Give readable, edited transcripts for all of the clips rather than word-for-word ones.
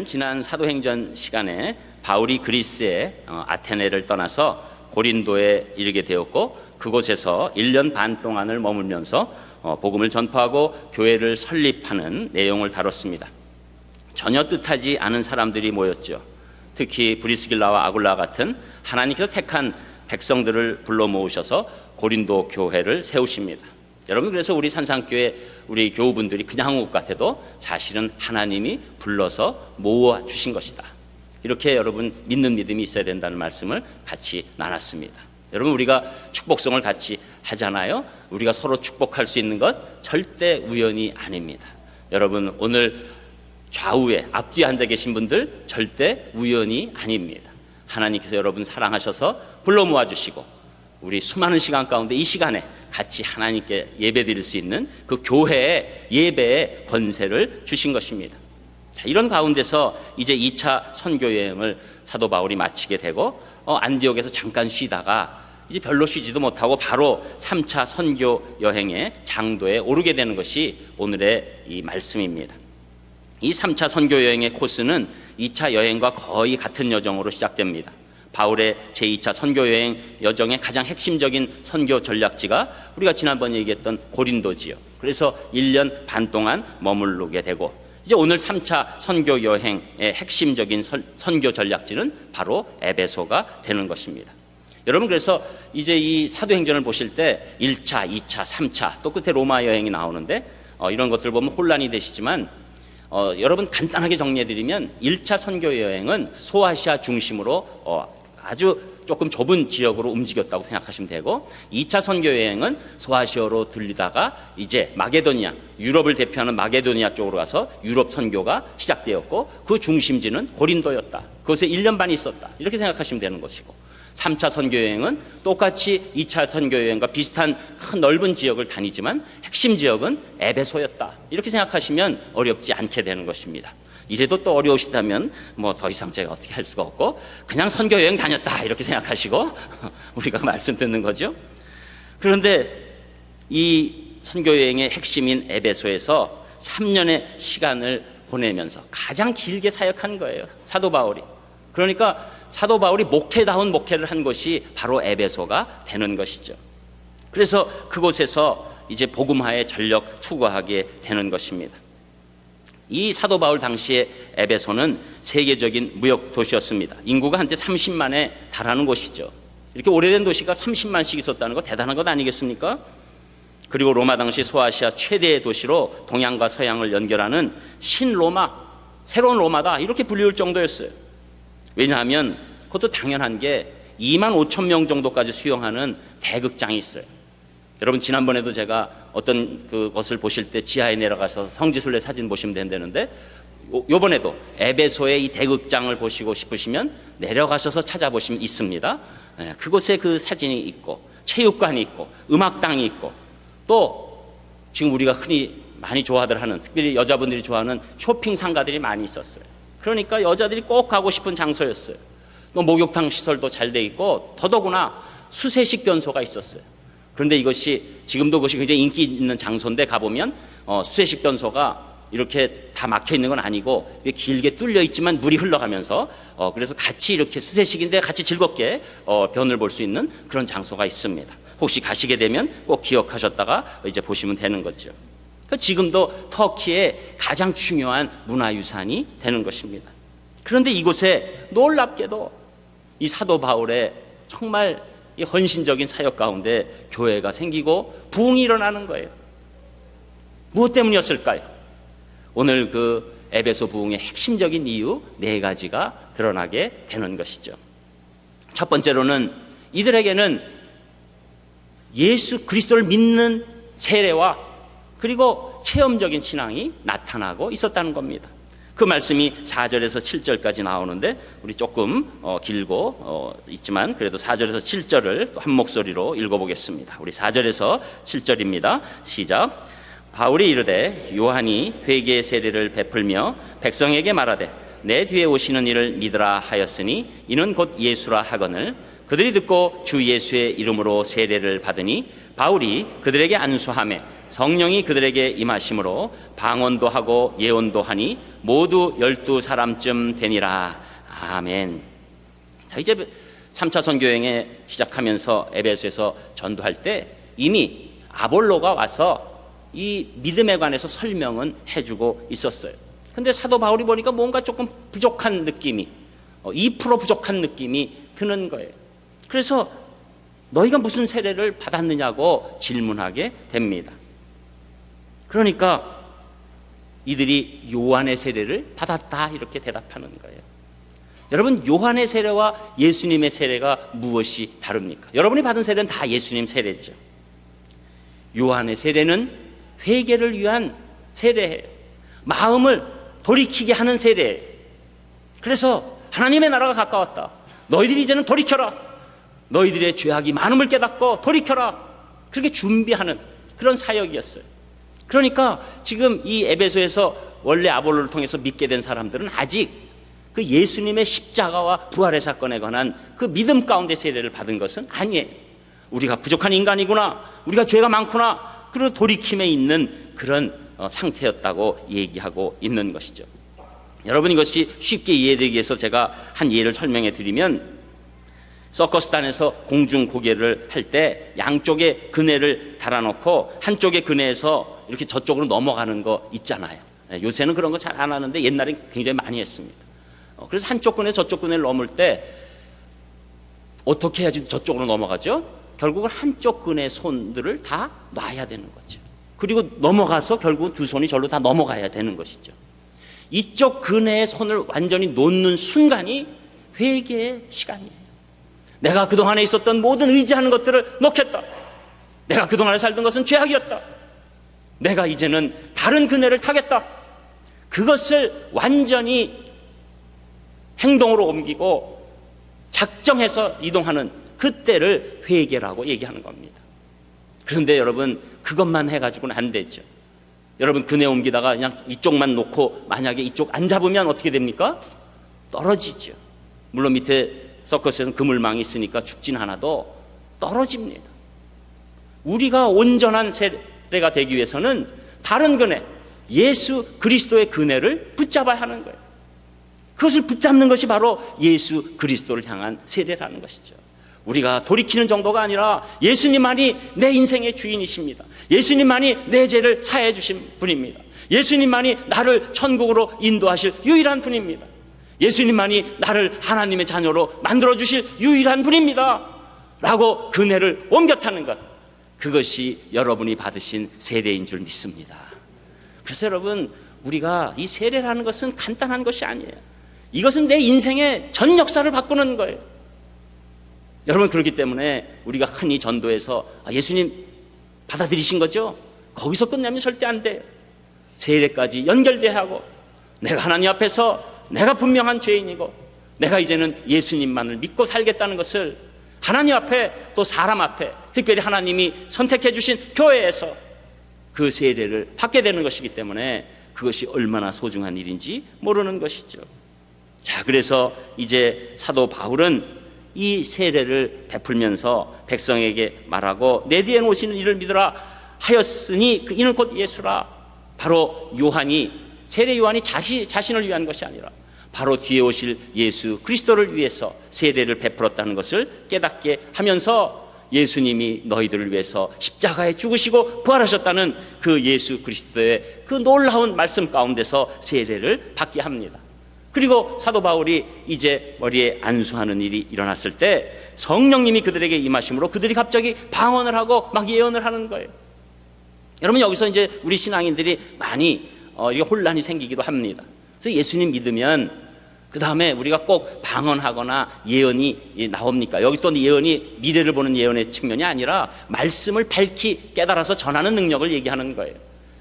보면 지난 사도행전 시간에 바울이 그리스의 아테네를 떠나서 고린도에 이르게 되었고, 그곳에서 1년 반 동안을 머물면서 복음을 전파하고 교회를 설립하는 내용을 다뤘습니다. 전혀 뜻하지 않은 사람들이 모였죠. 특히 브리스길라와 아굴라 같은 하나님께서 택한 백성들을 불러 모으셔서 고린도 교회를 세우십니다. 여러분, 그래서 우리 산상교회 우리 교우분들이 그냥 한 것 같아도 사실은 하나님이 불러서 모아 주신 것이다. 이렇게 여러분 믿는 믿음이 있어야 된다는 말씀을 같이 나눴습니다. 여러분, 우리가 축복성을 같이 하잖아요. 우리가 서로 축복할 수 있는 것 절대 우연이 아닙니다. 여러분, 오늘 좌우에 앞뒤에 앉아 계신 분들 절대 우연이 아닙니다. 하나님께서 여러분 사랑하셔서 불러 모아주시고 우리 수많은 시간 가운데 이 시간에 같이 하나님께 예배 드릴 수 있는 그 교회의 예배의 권세를 주신 것입니다. 이런 가운데서 이제 2차 선교 여행을 사도 바울이 마치게 되고 안디옥에서 잠깐 쉬다가 이제 별로 쉬지도 못하고 바로 3차 선교 여행의 장도에 오르게 되는 것이 오늘의 이 말씀입니다. 이 3차 선교 여행의 코스는 2차 여행과 거의 같은 여정으로 시작됩니다. 바울의 제2차 선교 여행 여정의 가장 핵심적인 선교 전략지가 우리가 지난번에 얘기했던 고린도지요. 그래서 1년 반 동안 머무르게 되고, 이제 오늘 3차 선교 여행의 핵심적인 선교 전략지는 바로 에베소가 되는 것입니다. 여러분, 그래서 이제 이 사도행전을 보실 때 1차, 2차, 3차 또 끝에 로마 여행이 나오는데 이런 것들 보면 혼란이 되시지만 여러분 간단하게 정리해드리면 1차 선교 여행은 소아시아 중심으로 아주 조금 좁은 지역으로 움직였다고 생각하시면 되고, 2차 선교 여행은 소아시아로 들리다가 이제 마게도니아, 유럽을 대표하는 마게도니아 쪽으로 가서 유럽 선교가 시작되었고, 그 중심지는 고린도였다. 그것에 1년 반 있었다. 이렇게 생각하시면 되는 것이고, 3차 선교 여행은 똑같이 2차 선교 여행과 비슷한 큰 넓은 지역을 다니지만 핵심 지역은 에베소였다. 이렇게 생각하시면 어렵지 않게 되는 것입니다. 이래도 또 어려우시다면 뭐 더 이상 제가 어떻게 할 수가 없고 그냥 선교 여행 다녔다 이렇게 생각하시고 우리가 말씀 듣는 거죠. 그런데 이 선교 여행의 핵심인 에베소에서 3년의 시간을 보내면서 가장 길게 사역한 거예요, 사도 바울이. 그러니까 사도 바울이 목회다운 목회를 한 것이 바로 에베소가 되는 것이죠. 그래서 그곳에서 이제 복음화에 전력 투구하게 되는 것입니다. 이 사도 바울 당시에 에베소는 세계적인 무역 도시였습니다. 인구가 한때 30만에 달하는 곳이죠. 이렇게 오래된 도시가 30만씩 있었다는 거 대단한 것 아니겠습니까? 그리고 로마 당시 소아시아 최대의 도시로 동양과 서양을 연결하는 신로마, 새로운 로마다 이렇게 불리울 정도였어요. 왜냐하면 그것도 당연한 게 2만 5천 명 정도까지 수용하는 대극장이 있어요. 여러분, 지난번에도 제가 어떤 그것을 보실 때 지하에 내려가서 성지순례 사진 보시면 된다는데, 요번에도 에베소의 이 대극장을 보시고 싶으시면 내려가셔서 찾아보시면 있습니다. 그곳에 그 사진이 있고, 체육관이 있고, 음악당이 있고, 또 지금 우리가 흔히 많이 좋아들 하는, 특별히 여자분들이 좋아하는 쇼핑 상가들이 많이 있었어요. 그러니까 여자들이 꼭 가고 싶은 장소였어요. 또 목욕탕 시설도 잘 돼 있고, 더더구나 수세식 변소가 있었어요. 그런데 이것이 지금도 그것이 굉장히 인기 있는 장소인데 가보면 수세식 변소가 이렇게 다 막혀 있는 건 아니고 길게 뚫려 있지만 물이 흘러가면서 그래서 같이 이렇게 수세식인데 같이 즐겁게 변을 볼 수 있는 그런 장소가 있습니다. 혹시 가시게 되면 꼭 기억하셨다가 이제 보시면 되는 거죠. 지금도 터키의 가장 중요한 문화유산이 되는 것입니다. 그런데 이곳에 놀랍게도 이 사도 바울의 정말 이 헌신적인 사역 가운데 교회가 생기고 부흥이 일어나는 거예요. 무엇 때문이었을까요? 오늘 그 에베소 부흥의 핵심적인 이유 4가지가 드러나게 되는 것이죠. 첫 번째로는 이들에게는 예수 그리스도를 믿는 세례와 그리고 체험적인 신앙이 나타나고 있었다는 겁니다. 그 말씀이 4절에서 7절까지 나오는데 우리 조금 길고 있지만 그래도 4절에서 7절을 또 한 목소리로 읽어보겠습니다. 우리 4절에서 7절입니다. 시작. 바울이 이르되 요한이 회개의 세례를 베풀며 백성에게 말하되 내 뒤에 오시는 이를 믿으라 하였으니 이는 곧 예수라 하거늘 그들이 듣고 주 예수의 이름으로 세례를 받으니 바울이 그들에게 안수하매 성령이 그들에게 임하심으로 방언도 하고 예언도 하니 모두 12사람쯤 되니라. 아멘. 자, 이제 3차 선교여행에 시작하면서 에베소에서 전도할 때 이미 아볼로가 와서 이 믿음에 관해서 설명은 해주고 있었어요. 근데 사도 바울이 보니까 뭔가 조금 부족한 느낌이 2% 부족한 느낌이 드는 거예요. 그래서 너희가 무슨 세례를 받았느냐고 질문하게 됩니다. 그러니까 이들이 요한의 세례를 받았다 이렇게 대답하는 거예요. 여러분, 요한의 세례와 예수님의 세례가 무엇이 다릅니까? 여러분이 받은 세례는 다 예수님 세례죠. 요한의 세례는 회개를 위한 세례예요. 마음을 돌이키게 하는 세례예요. 그래서 하나님의 나라가 가까웠다. 너희들이 이제는 돌이켜라. 너희들의 죄악이 많음을 깨닫고 돌이켜라. 그렇게 준비하는 그런 사역이었어요. 그러니까 지금 이 에베소에서 원래 아볼로를 통해서 믿게 된 사람들은 아직 그 예수님의 십자가와 부활의 사건에 관한 그 믿음 가운데 세례를 받은 것은 아니에요. 우리가 부족한 인간이구나, 우리가 죄가 많구나, 그런 돌이킴에 있는 그런 상태였다고 얘기하고 있는 것이죠. 여러분, 이것이 쉽게 이해되기 위해서 제가 한 예를 설명해 드리면, 서커스단에서 공중 고개를 할 때 양쪽에 그네를 달아놓고 한쪽의 그네에서 이렇게 저쪽으로 넘어가는 거 있잖아요. 요새는 그런 거 잘 안 하는데 옛날엔 굉장히 많이 했습니다. 그래서 한쪽 그네 저쪽 그네를 넘을 때 어떻게 해야지 저쪽으로 넘어가죠? 결국은 한쪽 그네 손들을 다 놔야 되는 거죠. 그리고 넘어가서 결국은 두 손이 절로 다 넘어가야 되는 것이죠. 이쪽 그네의 손을 완전히 놓는 순간이 회개의 시간이에요. 내가 그동안에 있었던 모든 의지하는 것들을 놓겠다. 내가 그동안에 살던 것은 죄악이었다. 내가 이제는 다른 그네를 타겠다. 그것을 완전히 행동으로 옮기고 작정해서 이동하는 그때를 회개라고 얘기하는 겁니다. 그런데 여러분, 그것만 해가지고는 안 되죠. 여러분, 그네 옮기다가 그냥 이쪽만 놓고 만약에 이쪽 안 잡으면 어떻게 됩니까? 떨어지죠. 물론 밑에 서커스에서는 그물망이 있으니까 죽진 않아도 떨어집니다. 우리가 온전한 세례가 되기 위해서는 다른 그네, 예수 그리스도의 그네를 붙잡아야 하는 거예요. 그것을 붙잡는 것이 바로 예수 그리스도를 향한 세례라는 것이죠. 우리가 돌이키는 정도가 아니라 예수님만이 내 인생의 주인이십니다. 예수님만이 내 죄를 사해 주신 분입니다. 예수님만이 나를 천국으로 인도하실 유일한 분입니다. 예수님만이 나를 하나님의 자녀로 만들어주실 유일한 분입니다 라고 그네를 옮겨 타는 것, 그것이 여러분이 받으신 세례인 줄 믿습니다. 그래서 여러분, 우리가 이 세례라는 것은 간단한 것이 아니에요. 이것은 내 인생의 전 역사를 바꾸는 거예요. 여러분, 그렇기 때문에 우리가 흔히 전도에서 예수님 받아들이신 거죠? 거기서 끝내면 절대 안 돼요. 세례까지 연결돼야 하고, 내가 하나님 앞에서 내가 분명한 죄인이고 내가 이제는 예수님만을 믿고 살겠다는 것을 하나님 앞에 또 사람 앞에, 특별히 하나님이 선택해 주신 교회에서 그 세례를 받게 되는 것이기 때문에 그것이 얼마나 소중한 일인지 모르는 것이죠. 자, 그래서 이제 사도 바울은 이 세례를 베풀면서 백성에게 말하고, 내 뒤에 오시는 이를 믿으라 하였으니 그 이는 곧 예수라. 바로 요한이, 세례 요한이 자신을 위한 것이 아니라 바로 뒤에 오실 예수 그리스도를 위해서 세례를 베풀었다는 것을 깨닫게 하면서, 예수님이 너희들을 위해서 십자가에 죽으시고 부활하셨다는 그 예수 그리스도의 그 놀라운 말씀 가운데서 세례를 받게 합니다. 그리고 사도 바울이 이제 머리에 안수하는 일이 일어났을 때 성령님이 그들에게 임하심으로 그들이 갑자기 방언을 하고 막 예언을 하는 거예요. 여러분, 여기서 이제 우리 신앙인들이 많이 이게 혼란이 생기기도 합니다. 그래서 예수님 믿으면 그 다음에 우리가 꼭 방언하거나 예언이 나옵니까? 여기 또 예언이 미래를 보는 예언의 측면이 아니라 말씀을 밝히 깨달아서 전하는 능력을 얘기하는 거예요.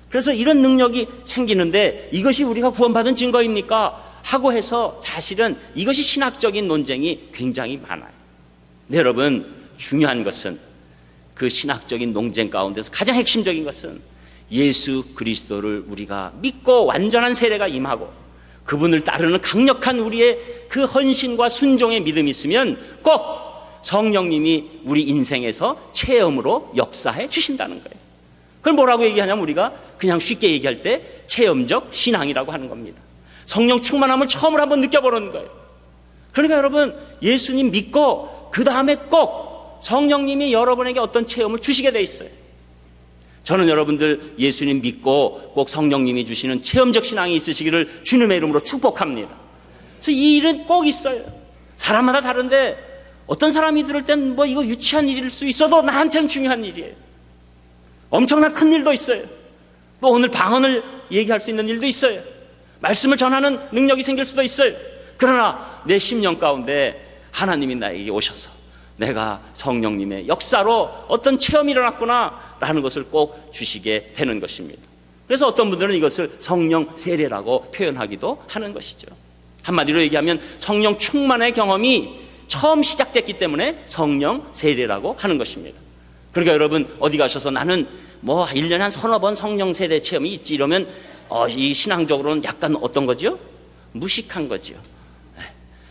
그래서 이런 능력이 생기는데 이것이 우리가 구원받은 증거입니까? 하고 해서 사실은 이것이 신학적인 논쟁이 굉장히 많아요. 근데 여러분, 중요한 것은 그 신학적인 논쟁 가운데서 가장 핵심적인 것은 예수 그리스도를 우리가 믿고 완전한 세례가 임하고 그분을 따르는 강력한 우리의 그 헌신과 순종의 믿음이 있으면 꼭 성령님이 우리 인생에서 체험으로 역사해 주신다는 거예요. 그걸 뭐라고 얘기하냐면 우리가 그냥 쉽게 얘기할 때 체험적 신앙이라고 하는 겁니다. 성령 충만함을 처음으로 한번 느껴보는 거예요. 그러니까 여러분, 예수님 믿고 그 다음에 꼭 성령님이 여러분에게 어떤 체험을 주시게 돼 있어요. 저는 여러분들 예수님 믿고 꼭 성령님이 주시는 체험적 신앙이 있으시기를 주님의 이름으로 축복합니다. 그래서 이 일은 꼭 있어요. 사람마다 다른데 어떤 사람이 들을 땐 뭐 이거 유치한 일일 수 있어도 나한테는 중요한 일이에요. 엄청난 큰 일도 있어요. 또 오늘 방언을 얘기할 수 있는 일도 있어요. 말씀을 전하는 능력이 생길 수도 있어요. 그러나 내 심령 가운데 하나님이 나에게 오셔서 내가 성령님의 역사로 어떤 체험이 일어났구나 라는 것을 꼭 주시게 되는 것입니다. 그래서 어떤 분들은 이것을 성령 세례라고 표현하기도 하는 것이죠. 한마디로 얘기하면 성령 충만의 경험이 처음 시작됐기 때문에 성령 세례라고 하는 것입니다. 그러니까 여러분 어디 가셔서 나는 뭐 1년에 한 서너 번 성령 세례 체험이 있지 이러면 이 신앙적으로는 약간 어떤 거죠? 무식한 거죠.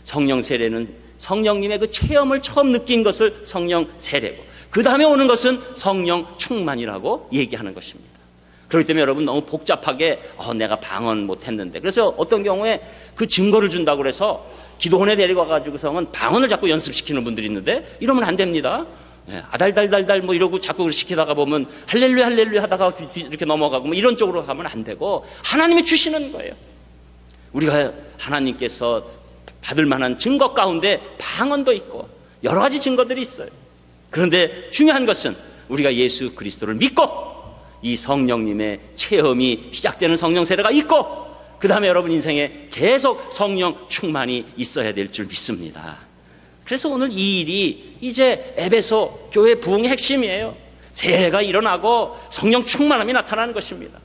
성령 세례는 성령님의 그 체험을 처음 느낀 것을 성령 세례고 그 다음에 오는 것은 성령 충만이라고 얘기하는 것입니다. 그렇기 때문에 여러분 너무 복잡하게 내가 방언 못했는데 그래서 어떤 경우에 그 증거를 준다고 그래서 기도원에 데리고 와가지고서는 방언을 자꾸 연습시키는 분들이 있는데 이러면 안 됩니다. 아달달달달 뭐 이러고 자꾸 시키다가 보면 할렐루야 할렐루야 하다가 이렇게 넘어가고 뭐 이런 쪽으로 가면 안 되고 하나님이 주시는 거예요. 우리가 하나님께서 받을 만한 증거 가운데 방언도 있고 여러 가지 증거들이 있어요. 그런데 중요한 것은 우리가 예수 그리스도를 믿고 이 성령님의 체험이 시작되는 성령 세례가 있고 그 다음에 여러분 인생에 계속 성령 충만이 있어야 될 줄 믿습니다. 그래서 오늘 이 일이 이제 에베소 교회 부흥의 핵심이에요. 세례가 일어나고 성령 충만함이 나타나는 것입니다.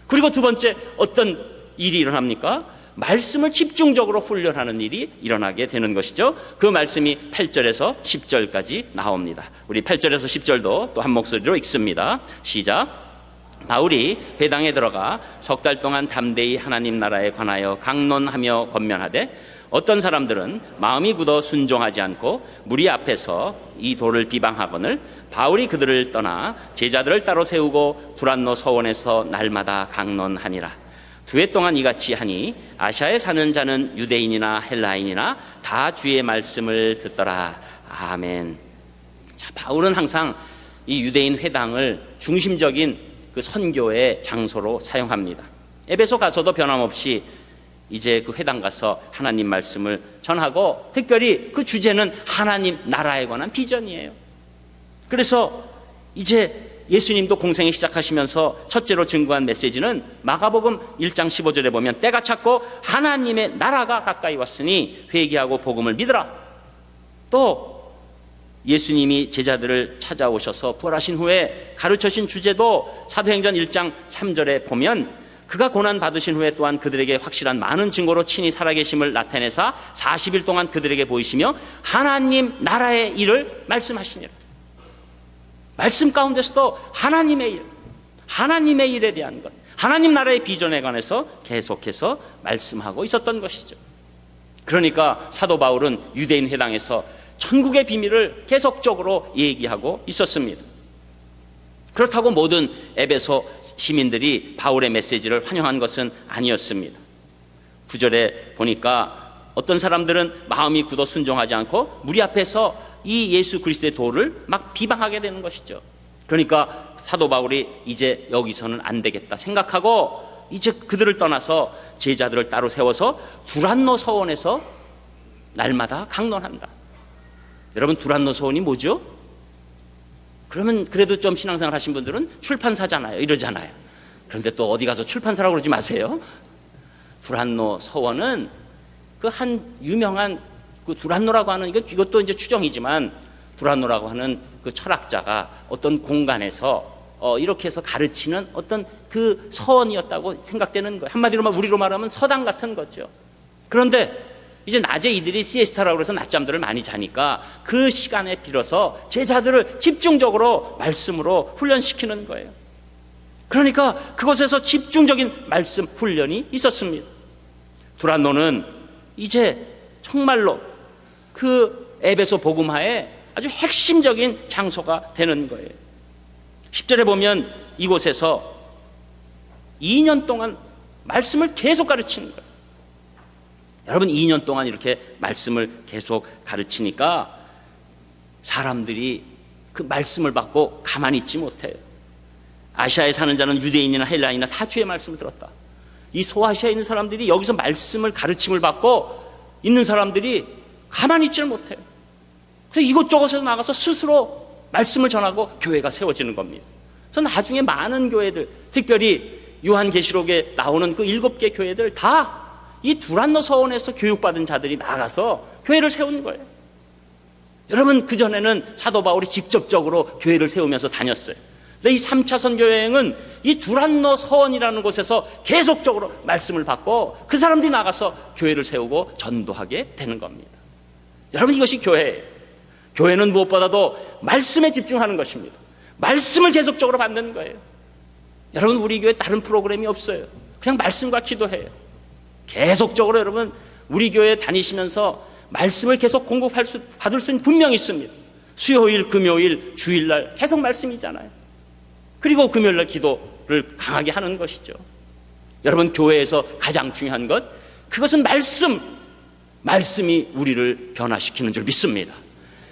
그리고 두 번째 어떤 일이 일어납니까? 말씀을 집중적으로 훈련하는 일이 일어나게 되는 것이죠. 그 말씀이 8절에서 10절까지 나옵니다. 우리 8절에서 10절도 또 한 목소리로 읽습니다. 시작. 바울이 회당에 들어가 석 달 동안 담대히 하나님 나라에 관하여 강론하며 권면하되 어떤 사람들은 마음이 굳어 순종하지 않고 무리 앞에서 이 도를 비방하거늘 바울이 그들을 떠나 제자들을 따로 세우고 두란노 서원에서 날마다 강론하니라. 2해 동안 이같이 하니 아시아에 사는 자는 유대인이나 헬라인이나 다 주의 말씀을 듣더라. 아멘. 자, 바울은 항상 이 유대인 회당을 중심적인 그 선교의 장소로 사용합니다. 에베소 가서도 변함없이 이제 그 회당 가서 하나님 말씀을 전하고 특별히 그 주제는 하나님 나라에 관한 비전이에요. 그래서 이제 예수님도 공생에 시작하시면서 첫째로 증거한 메시지는 마가복음 1장 15절에 보면 때가 찼고 하나님의 나라가 가까이 왔으니 회개하고 복음을 믿으라. 또 예수님이 제자들을 찾아오셔서 부활하신 후에 가르쳐신 주제도 사도행전 1장 3절에 보면 그가 고난 받으신 후에 또한 그들에게 확실한 많은 증거로 친히 살아계심을 나타내사 40일 동안 그들에게 보이시며 하나님 나라의 일을 말씀하시니라. 말씀 가운데서도 하나님의 일, 하나님의 일에 대한 것, 하나님 나라의 비전에 관해서 계속해서 말씀하고 있었던 것이죠. 그러니까 사도 바울은 유대인 회당에서 천국의 비밀을 계속적으로 얘기하고 있었습니다. 그렇다고 모든 에베소 시민들이 바울의 메시지를 환영한 것은 아니었습니다. 9절에 보니까 어떤 사람들은 마음이 굳어 순종하지 않고 무리 앞에서 이 예수 그리스도의 도를 막 비방하게 되는 것이죠. 그러니까 사도 바울이 이제 여기서는 안 되겠다 생각하고 이제 그들을 떠나서 제자들을 따로 세워서 두란노 서원에서 날마다 강론한다. 여러분 두란노 서원이 뭐죠? 그러면 그래도 좀 신앙생활 하신 분들은 출판사잖아요. 이러잖아요. 그런데 또 어디 가서 출판사라고 그러지 마세요. 두란노 서원은 그 한 유명한 그 두란노라고 하는 이것도 이제 추정이지만 두란노라고 하는 그 철학자가 어떤 공간에서 이렇게 해서 가르치는 어떤 그 서원이었다고 생각되는 거예요. 한마디로 우리로 말하면 서당 같은 거죠. 그런데 이제 낮에 이들이 시에스타라고 해서 낮잠들을 많이 자니까 그 시간에 빌어서 제자들을 집중적으로 말씀으로 훈련시키는 거예요. 그러니까 그곳에서 집중적인 말씀 훈련이 있었습니다. 두란노는 이제 정말로 그 에베소 복음화의 아주 핵심적인 장소가 되는 거예요. 10절에 보면 이곳에서 2년 동안 말씀을 계속 가르치는 거예요. 여러분, 2년 동안 이렇게 말씀을 계속 가르치니까 사람들이 그 말씀을 받고 가만히 있지 못해요. 아시아에 사는 자는 유대인이나 헬라인이나 다 주의 말씀을 들었다. 이 소아시아에 있는 사람들이 여기서 말씀을 가르침을 받고 있는 사람들이 가만히 있지를 못해요. 그래서 이곳저곳에서 나가서 스스로 말씀을 전하고 교회가 세워지는 겁니다. 그래서 나중에 많은 교회들, 특별히 요한계시록에 나오는 그 7개 교회들 다 이 두란노 서원에서 교육받은 자들이 나가서 교회를 세운 거예요. 여러분, 그전에는 사도 바울이 직접적으로 교회를 세우면서 다녔어요. 이 3차 선교 여행은 이 두란노 서원이라는 곳에서 계속적으로 말씀을 받고 그 사람들이 나가서 교회를 세우고 전도하게 되는 겁니다. 여러분, 이것이 교회예요. 교회는 무엇보다도 말씀에 집중하는 것입니다. 말씀을 계속적으로 받는 거예요. 여러분, 우리 교회 다른 프로그램이 없어요. 그냥 말씀과 기도해요. 계속적으로 여러분, 우리 교회 다니시면서 말씀을 계속 받을 수는 분명히 있습니다. 수요일, 금요일, 주일날 계속 말씀이잖아요. 그리고 금요일날 기도를 강하게 하는 것이죠. 여러분, 교회에서 가장 중요한 것, 그것은 말씀이 우리를 변화시키는 줄 믿습니다.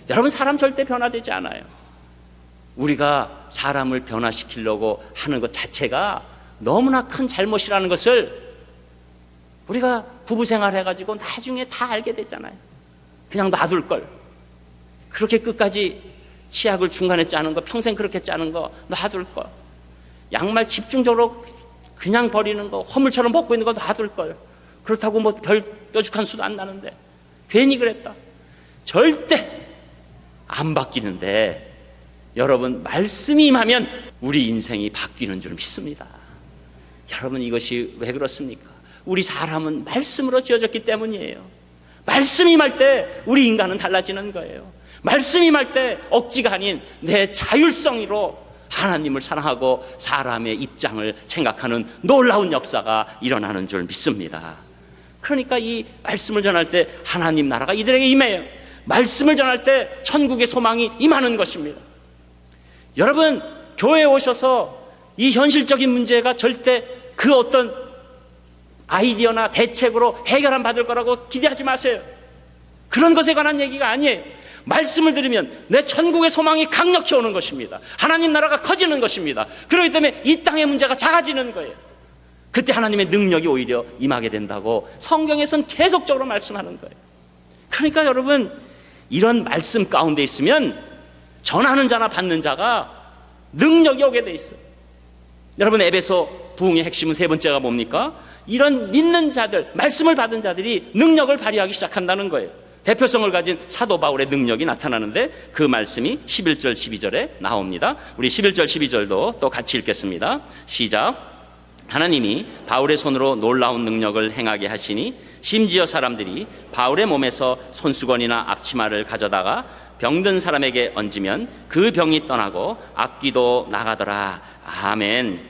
여러분, 사람 절대 변화되지 않아요. 우리가 사람을 변화시키려고 하는 것 자체가 너무나 큰 잘못이라는 것을 우리가 부부생활 해가지고 나중에 다 알게 되잖아요. 그냥 놔둘 걸. 그렇게 끝까지 치약을 중간에 짜는 거, 평생 그렇게 짜는 거 놔둘 거. 양말 집중적으로 그냥 버리는 거, 허물처럼 벗고 있는 거 놔둘 걸. 그렇다고 뭐 별 뾰족한 수도 안 나는데 괜히 그랬다. 절대 안 바뀌는데, 여러분, 말씀이 임하면 우리 인생이 바뀌는 줄 믿습니다. 여러분, 이것이 왜 그렇습니까? 우리 사람은 말씀으로 지어졌기 때문이에요. 말씀이 임할 때 우리 인간은 달라지는 거예요. 말씀이 임할 때 억지가 아닌 내 자율성으로 하나님을 사랑하고 사람의 입장을 생각하는 놀라운 역사가 일어나는 줄 믿습니다. 그러니까 이 말씀을 전할 때 하나님 나라가 이들에게 임해요. 말씀을 전할 때 천국의 소망이 임하는 것입니다. 여러분, 교회에 오셔서 이 현실적인 문제가 절대 그 어떤 아이디어나 대책으로 해결함 받을 거라고 기대하지 마세요. 그런 것에 관한 얘기가 아니에요. 말씀을 들으면 내 천국의 소망이 강력히 오는 것입니다. 하나님 나라가 커지는 것입니다. 그렇기 때문에 이 땅의 문제가 작아지는 거예요. 그때 하나님의 능력이 오히려 임하게 된다고 성경에서는 계속적으로 말씀하는 거예요. 그러니까 여러분, 이런 말씀 가운데 있으면 전하는 자나 받는 자가 능력이 오게 돼 있어요. 여러분, 에베소 부흥의 핵심은 세 번째가 뭡니까? 이런 믿는 자들, 말씀을 받은 자들이 능력을 발휘하기 시작한다는 거예요. 대표성을 가진 사도 바울의 능력이 나타나는데 그 말씀이 11절 12절에 나옵니다. 우리 11절 12절도 또 같이 읽겠습니다. 시작. 하나님이 바울의 손으로 놀라운 능력을 행하게 하시니 심지어 사람들이 바울의 몸에서 손수건이나 앞치마를 가져다가 병든 사람에게 얹으면 그 병이 떠나고 악귀도 나가더라. 아멘.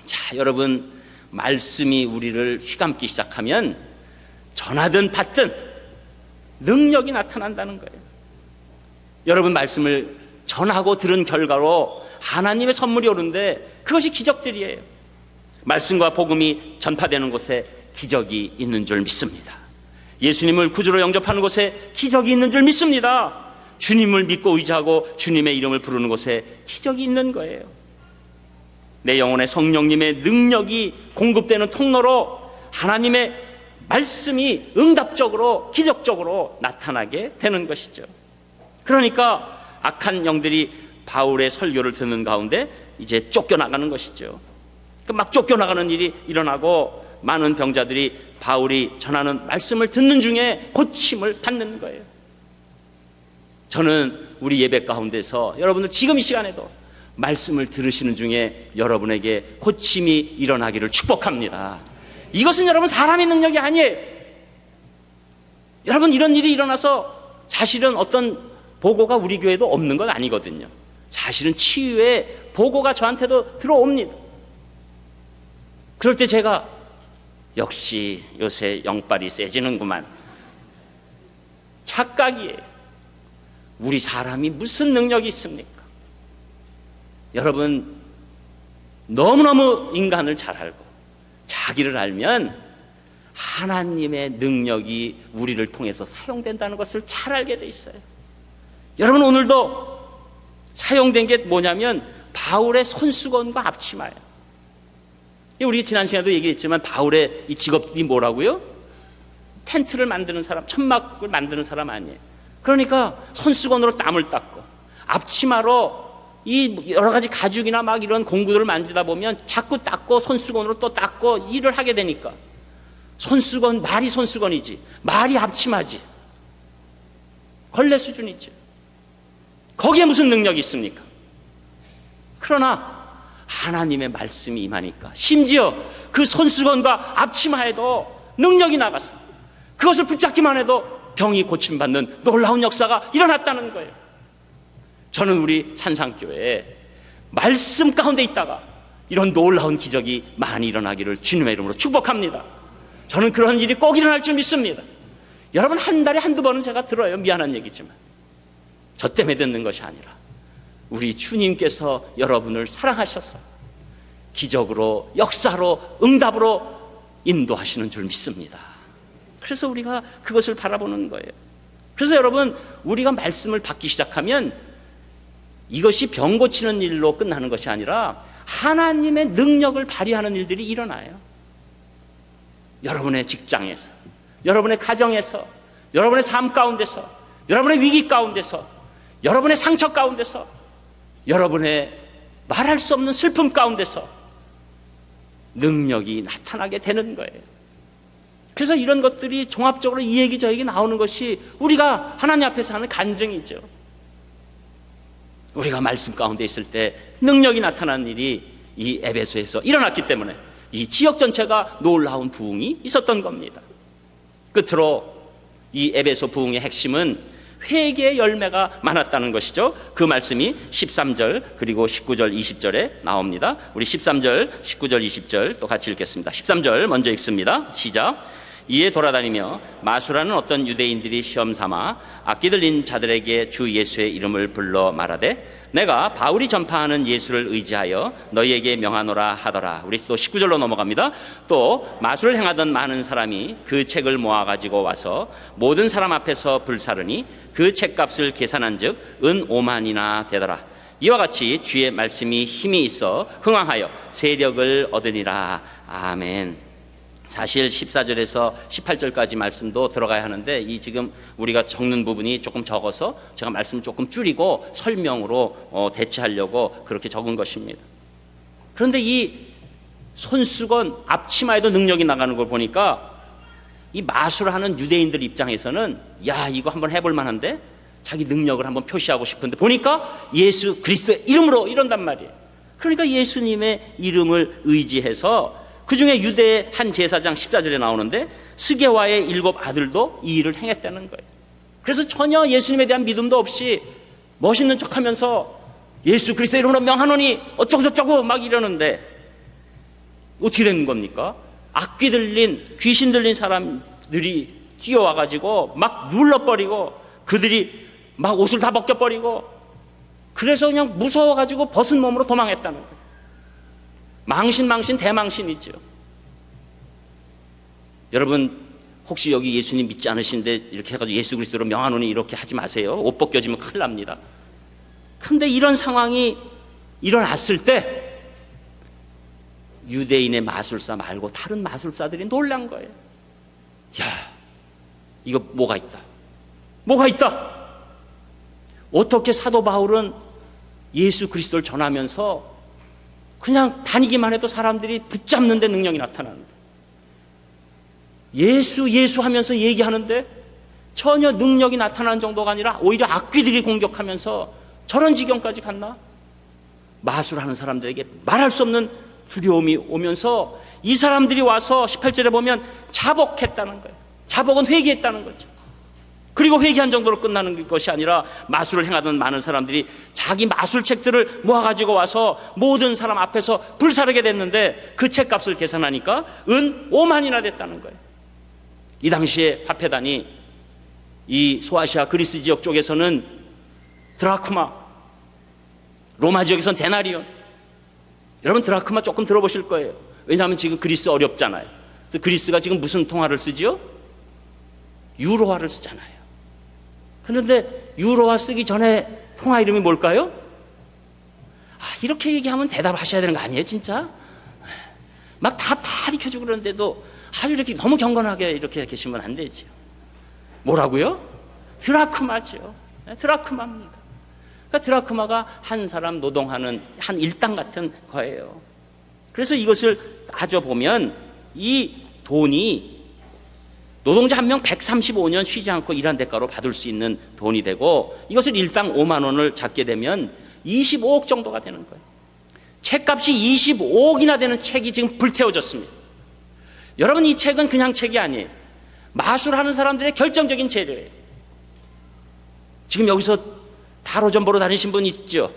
자, 여러분, 말씀이 우리를 휘감기 시작하면 전하든 받든 능력이 나타난다는 거예요. 여러분, 말씀을 전하고 들은 결과로 하나님의 선물이 오는데 그것이 기적들이에요. 말씀과 복음이 전파되는 곳에 기적이 있는 줄 믿습니다. 예수님을 구주로 영접하는 곳에 기적이 있는 줄 믿습니다. 주님을 믿고 의지하고 주님의 이름을 부르는 곳에 기적이 있는 거예요. 내 영혼의 성령님의 능력이 공급되는 통로로 하나님의 말씀이 응답적으로 기적적으로 나타나게 되는 것이죠. 그러니까 악한 영들이 바울의 설교를 듣는 가운데 이제 쫓겨나가는 것이죠. 막 쫓겨나가는 일이 일어나고 많은 병자들이 바울이 전하는 말씀을 듣는 중에 고침을 받는 거예요. 저는 우리 예배 가운데서 여러분들 지금 이 시간에도 말씀을 들으시는 중에 여러분에게 고침이 일어나기를 축복합니다. 이것은 여러분 사람의 능력이 아니에요. 여러분, 이런 일이 일어나서 사실은 어떤 보고가 우리 교회도 없는 건 아니거든요. 사실은 치유의 보고가 저한테도 들어옵니다. 그럴 때 제가 역시 요새 영빨이 세지는구만. 착각이에요. 우리 사람이 무슨 능력이 있습니까? 여러분, 너무너무 인간을 잘 알고 자기를 알면 하나님의 능력이 우리를 통해서 사용된다는 것을 잘 알게 돼 있어요. 여러분, 오늘도 사용된 게 뭐냐면 바울의 손수건과 앞치마예요. 우리 지난 시간에도 얘기했지만 바울의 이 직업이 뭐라고요? 텐트를 만드는 사람, 천막을 만드는 사람 아니에요. 그러니까 손수건으로 땀을 닦고 앞치마로 이 여러 가지 가죽이나 막 이런 공구들을 만지다 보면 자꾸 닦고 손수건으로 또 닦고 일을 하게 되니까 손수건, 말이 손수건이지 말이 앞치마지, 걸레 수준이죠. 거기에 무슨 능력이 있습니까? 그러나 하나님의 말씀이 임하니까 심지어 그 손수건과 앞치마에도 능력이 나갔습니다. 그것을 붙잡기만 해도 병이 고침받는 놀라운 역사가 일어났다는 거예요. 저는 우리 산상교회에 말씀 가운데 있다가 이런 놀라운 기적이 많이 일어나기를 주님의 이름으로 축복합니다. 저는 그런 일이 꼭 일어날 줄 믿습니다. 여러분, 한 달에 한두 번은 제가 들어요. 미안한 얘기지만 저 때문에 듣는 것이 아니라 우리 주님께서 여러분을 사랑하셔서 기적으로, 역사로, 응답으로 인도하시는 줄 믿습니다. 그래서 우리가 그것을 바라보는 거예요. 그래서 여러분, 우리가 말씀을 받기 시작하면 이것이 병 고치는 일로 끝나는 것이 아니라 하나님의 능력을 발휘하는 일들이 일어나요. 여러분의 직장에서, 여러분의 가정에서, 여러분의 삶 가운데서, 여러분의 위기 가운데서, 여러분의 상처 가운데서, 여러분의 말할 수 없는 슬픔 가운데서 능력이 나타나게 되는 거예요. 그래서 이런 것들이 종합적으로 이 얘기 저 얘기 나오는 것이 우리가 하나님 앞에서 하는 간증이죠. 우리가 말씀 가운데 있을 때 능력이 나타나는 일이 이 에베소에서 일어났기 때문에 이 지역 전체가 놀라운 부흥이 있었던 겁니다. 끝으로 이 에베소 부흥의 핵심은 회개의 열매가 많았다는 것이죠. 그 말씀이 13절 그리고 19절 20절에 나옵니다. 우리 13절 19절 20절 또 같이 읽겠습니다. 13절 먼저 읽습니다. 시작. 이에 돌아다니며 마술하는 어떤 유대인들이 시험 삼아 악기 들린 자들에게 주 예수의 이름을 불러 말하되 내가 바울이 전파하는 예수를 의지하여 너희에게 명하노라 하더라. 우리 또 19절로 넘어갑니다. 또 마술을 행하던 많은 사람이 그 책을 모아가지고 와서 모든 사람 앞에서 불사르니 그 책값을 계산한 즉 은 5만이나 되더라. 이와 같이 주의 말씀이 힘이 있어 흥왕하여 세력을 얻으니라. 아멘. 사실 14절에서 18절까지 말씀도 들어가야 하는데 이 지금 우리가 적는 부분이 조금 적어서 제가 말씀 조금 줄이고 설명으로 대체하려고 그렇게 적은 것입니다. 그런데 이 손수건 앞치마에도 능력이 나가는 걸 보니까 이 마술하는 유대인들 입장에서는 야, 이거 한번 해볼 만한데 자기 능력을 한번 표시하고 싶은데 보니까 예수 그리스도의 이름으로 이런단 말이에요. 그러니까 예수님의 이름을 의지해서 그 중에 유대의 한 제사장 14절에 나오는데 스게와의 7 아들도 이 일을 행했다는 거예요. 그래서 전혀 예수님에 대한 믿음도 없이 멋있는 척하면서 예수 그리스도 이름으로 명하노니 어쩌고 저쩌고 막 이러는데 어떻게 되는 겁니까? 악귀 들린, 귀신 들린 사람들이 뛰어와가지고 막 눌러버리고 그들이 막 옷을 다 벗겨버리고 그래서 그냥 무서워가지고 벗은 몸으로 도망했다는 거예요. 망신 대망신이죠. 여러분, 혹시 여기 예수님 믿지 않으신데 이렇게 해가지고 예수 그리스도로 명하노니 이렇게 하지 마세요. 옷 벗겨지면 큰일 납니다. 근데 이런 상황이 일어났을 때 유대인의 마술사 말고 다른 마술사들이 놀란 거예요. 야, 이거 뭐가 있다. 어떻게 사도 바울은 예수 그리스도를 전하면서 그냥 다니기만 해도 사람들이 붙잡는 데 능력이 나타나는데 예수 하면서 얘기하는데 전혀 능력이 나타나는 정도가 아니라 오히려 악귀들이 공격하면서 저런 지경까지 갔나? 마술하는 사람들에게 말할 수 없는 두려움이 오면서 이 사람들이 와서 18절에 보면 자복했다는 거예요. 자복은 회개했다는 거죠. 그리고 회개한 정도로 끝나는 것이 아니라 마술을 행하던 많은 사람들이 자기 마술책들을 모아가지고 와서 모든 사람 앞에서 불사르게 됐는데 그 책값을 계산하니까 은 5만이나 됐다는 거예요. 이 당시에 화폐단이 이 소아시아 그리스 지역 쪽에서는 드라크마, 로마 지역에선 데나리온. 여러분 드라크마 조금 들어보실 거예요. 왜냐하면 지금 그리스 어렵잖아요. 그리스가 지금 무슨 통화를 쓰지요? 유로화를 쓰잖아요. 그런데 유로화 쓰기 전에 통화 이름이 뭘까요? 이렇게 얘기하면 대답하셔야 되는 거 아니에요, 진짜? 막 다 가르쳐주고 그러는데도 아주 이렇게 너무 경건하게 이렇게 계시면 안 되죠. 뭐라고요? 드라크마죠. 드라크마입니다. 그러니까 드라크마가 한 사람 노동하는 한 일당 같은 거예요. 그래서 이것을 따져보면 이 돈이 노동자 한 명 135년 쉬지 않고 일한 대가로 받을 수 있는 돈이 되고, 이것을 일당 5만 원을 잡게 되면 25억 정도가 되는 거예요. 책값이 25억이나 되는 책이 지금 불태워졌습니다. 여러분, 이 책은 그냥 책이 아니에요. 마술하는 사람들의 결정적인 재료예요. 지금 여기서 타로점 보러 다니신 분 있죠?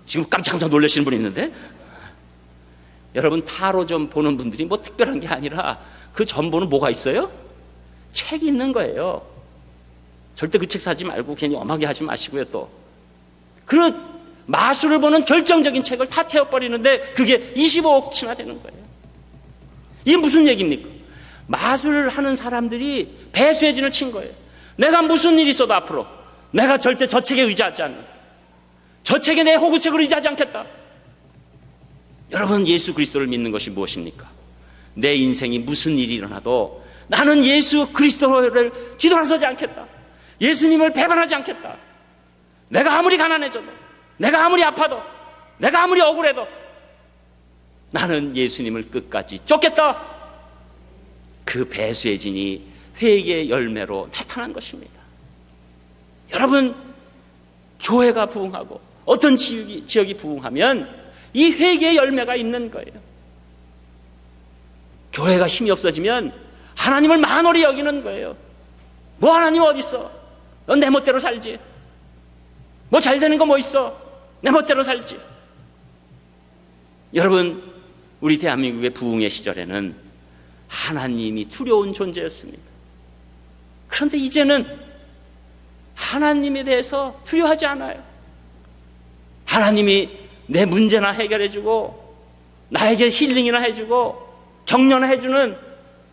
지금 깜짝깜짝 놀라시는 분 있는데, 여러분 타로점 보는 분들이 뭐 특별한 게 아니라 그 점보는 뭐가 있어요? 책이 있는 거예요. 절대 그 책 사지 말고 괜히 엄하게 하지 마시고요. 또 그 마술을 보는 결정적인 책을 다 태워버리는데 그게 25억치나 되는 거예요. 이게 무슨 얘기입니까? 마술을 하는 사람들이 배수의 진을 친 거예요. 내가 무슨 일이 있어도 앞으로 내가 절대 저 책에 의지하지 않는다. 저 책에 내 호구책을 의지하지 않겠다. 여러분, 예수 그리스도를 믿는 것이 무엇입니까? 내 인생이 무슨 일이 일어나도 나는 예수 그리스도를 뒤돌아서지 않겠다. 예수님을 배반하지 않겠다. 내가 아무리 가난해져도, 내가 아무리 아파도, 내가 아무리 억울해도 나는 예수님을 끝까지 쫓겠다. 그 배수의 진이 회개의 열매로 나타난 것입니다. 여러분, 교회가 부흥하고 어떤 지역이 부흥하면 이 회개의 열매가 있는 거예요. 교회가 힘이 없어지면 하나님을 만홀히 여기는 거예요. 뭐 하나님 어디 있어? 넌 내 멋대로 살지. 뭐 잘 되는 거 뭐 있어? 내 멋대로 살지. 여러분, 우리 대한민국의 부흥의 시절에는 하나님이 두려운 존재였습니다. 그런데 이제는 하나님에 대해서 두려워하지 않아요. 하나님이 내 문제나 해결해주고 나에게 힐링이나 해주고 격려나 해주는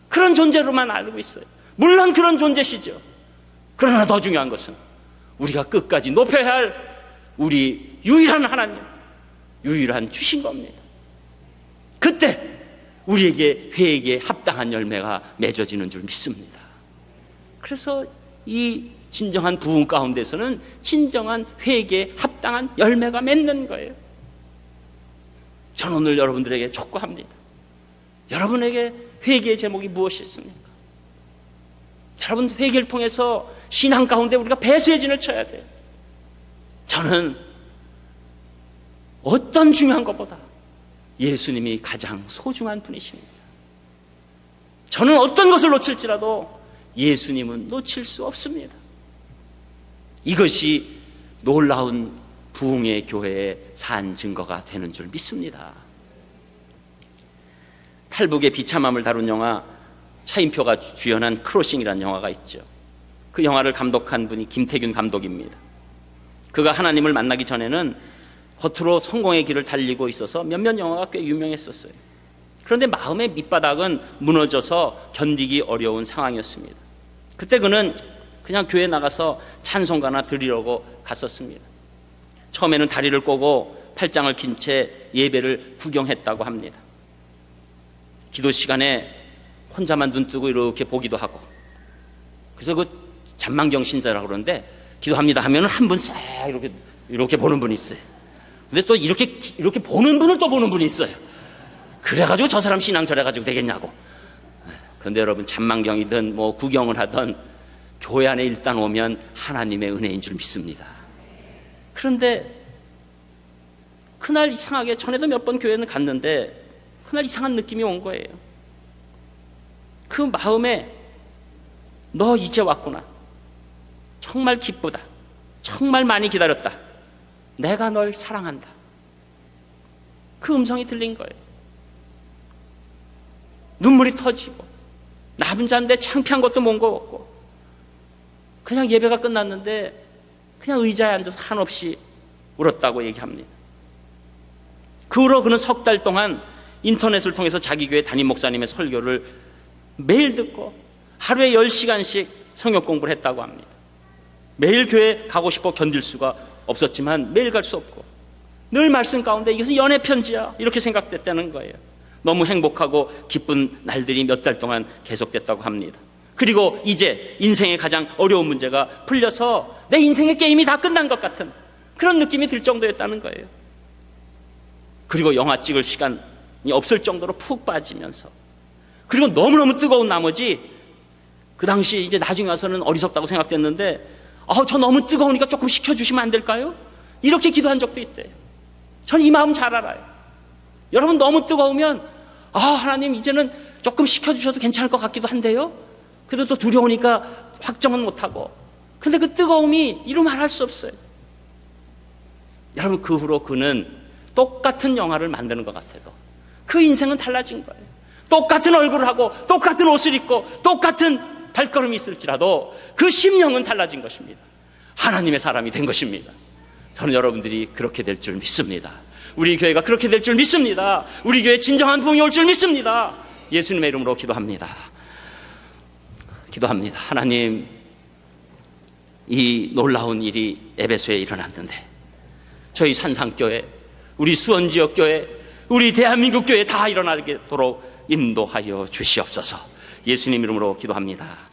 그런 존재로만 알고 있어요. 물론 그런 존재시죠. 그러나 더 중요한 것은 우리가 끝까지 높여야 할 우리 유일한 하나님, 유일한 주신 겁니다. 그때 우리에게 회개에 합당한 열매가 맺어지는 줄 믿습니다. 그래서 이 진정한 부흥 가운데서는 진정한 회개에 합당한 열매가 맺는 거예요. 저는 오늘 여러분들에게 촉구합니다. 여러분에게 회개의 제목이 무엇이 있습니까? 여러분, 회개를 통해서 신앙 가운데 우리가 배수의 진을 쳐야 돼요. 저는 어떤 중요한 것보다 예수님이 가장 소중한 분이십니다. 저는 어떤 것을 놓칠지라도 예수님은 놓칠 수 없습니다. 이것이 놀라운 부흥의 교회의 산 증거가 되는 줄 믿습니다. 탈북의 비참함을 다룬 영화, 차인표가 주연한 크로싱이라는 영화가 있죠. 그 영화를 감독한 분이 김태균 감독입니다. 그가 하나님을 만나기 전에는 겉으로 성공의 길을 달리고 있어서 몇몇 영화가 꽤 유명했었어요. 그런데 마음의 밑바닥은 무너져서 견디기 어려운 상황이었습니다. 그때 그는 그냥 교회 나가서 찬송가나 드리려고 갔었습니다. 처음에는 다리를 꼬고 팔짱을 낀 채 예배를 구경했다고 합니다. 기도 시간에 혼자만 눈 뜨고 이렇게 보기도 하고, 그래서 그 잔망경 신자라고 그러는데 기도합니다 하면 한 분 싹 이렇게 보는 분이 있어요. 근데 또 이렇게 보는 분을 또 보는 분이 있어요. 그래가지고 저 사람 신앙 저래가지고 되겠냐고. 그런데 여러분, 잔망경이든 뭐 구경을 하든 교회 안에 일단 오면 하나님의 은혜인 줄 믿습니다. 그런데 그날 이상하게, 전에도 몇 번 교회는 갔는데 그날 이상한 느낌이 온 거예요. 그 마음에 너 이제 왔구나. 정말 기쁘다. 정말 많이 기다렸다. 내가 널 사랑한다. 그 음성이 들린 거예요. 눈물이 터지고 남은 자인데 창피한 것도 뭔 거 없고 그냥 예배가 끝났는데 그냥 의자에 앉아서 한없이 울었다고 얘기합니다. 그 후로 그는 석 달 동안 인터넷을 통해서 자기 교회 담임 목사님의 설교를 매일 듣고 하루에 10시간씩 성경 공부를 했다고 합니다. 매일 교회 가고 싶어 견딜 수가 없었지만 매일 갈 수 없고 늘 말씀 가운데 이것은 연애 편지야 이렇게 생각됐다는 거예요. 너무 행복하고 기쁜 날들이 몇 달 동안 계속됐다고 합니다. 그리고 이제 인생의 가장 어려운 문제가 풀려서 내 인생의 게임이 다 끝난 것 같은 그런 느낌이 들 정도였다는 거예요. 그리고 영화 찍을 시간이 없을 정도로 푹 빠지면서, 그리고 너무너무 뜨거운 나머지 그 당시 이제 나중에 와서는 어리석다고 생각됐는데 저 너무 뜨거우니까 조금 식혀주시면 안 될까요? 이렇게 기도한 적도 있대요. 저는 이 마음 잘 알아요. 여러분 너무 뜨거우면 하나님 이제는 조금 식혀주셔도 괜찮을 것 같기도 한데요, 그래도 또 두려우니까 확정은 못하고, 근데 그 뜨거움이 이루 말할 수 없어요. 여러분 그 후로 그는 똑같은 영화를 만드는 것 같아도 그 인생은 달라진 거예요. 똑같은 얼굴을 하고 똑같은 옷을 입고 똑같은 발걸음이 있을지라도 그 심령은 달라진 것입니다. 하나님의 사람이 된 것입니다. 저는 여러분들이 그렇게 될 줄 믿습니다. 우리 교회가 그렇게 될 줄 믿습니다. 우리 교회에 진정한 부흥이 올 줄 믿습니다. 예수님의 이름으로 기도합니다. 하나님, 이 놀라운 일이 에베소에 일어났는데 저희 산상교회, 우리 수원지역교회, 우리 대한민국 교회 다 일어나도록 인도하여 주시옵소서. 예수님 이름으로 기도합니다.